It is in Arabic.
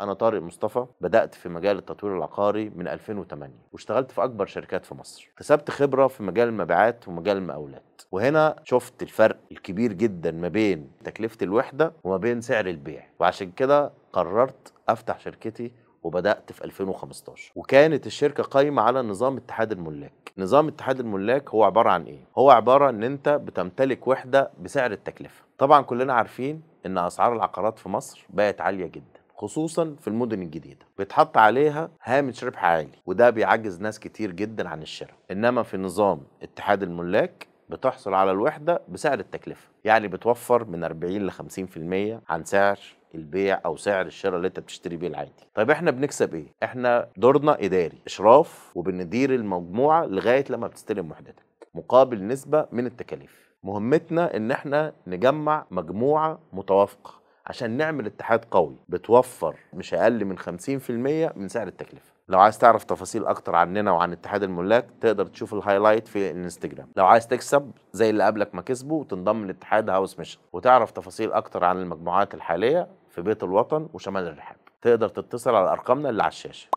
أنا طارق مصطفى، بدأت في مجال التطوير العقاري من 2008 واشتغلت في أكبر شركات في مصر. اكتسبت خبرة في مجال المبيعات ومجال المقاولات، وهنا شفت الفرق الكبير جدا ما بين تكلفة الوحدة وما بين سعر البيع، وعشان كده قررت أفتح شركتي وبدأت في 2015. وكانت الشركة قايمة على نظام اتحاد الملاك. نظام اتحاد الملاك هو عبارة عن ايه؟ هو عبارة ان انت بتمتلك وحدة بسعر التكلفة. طبعا كلنا عارفين ان اسعار العقارات في مصر بقت عالية جدا، خصوصا في المدن الجديدة، بيتحط عليها هامش ربح عالي، وده بيعجز ناس كتير جدا عن الشراء. انما في نظام اتحاد الملاك بتحصل على الوحدة بسعر التكلفة، يعني بتوفر من 40 ل 50% عن سعر البيع او سعر الشراء اللي انت بتشتري بيه العادي. طيب احنا بنكسب ايه؟ احنا دورنا اداري اشراف، وبندير المجموعه لغايه لما بتستلم وحدتك مقابل نسبه من التكاليف. مهمتنا ان احنا نجمع مجموعه متوافقه عشان نعمل اتحاد قوي بتوفر مش اقل من 50% من سعر التكلفه. لو عايز تعرف تفاصيل اكتر عننا وعن اتحاد الملاك تقدر تشوف الهايلايت في الانستجرام. لو عايز تكسب زي اللي قبلك ما كسبوا وتنضم لاتحاد هاوس ميشن وتعرف تفاصيل اكتر عن المجموعات الحاليه في بيت الوطن وشمال الرحاب، تقدر تتصل على ارقامنا اللي على الشاشه.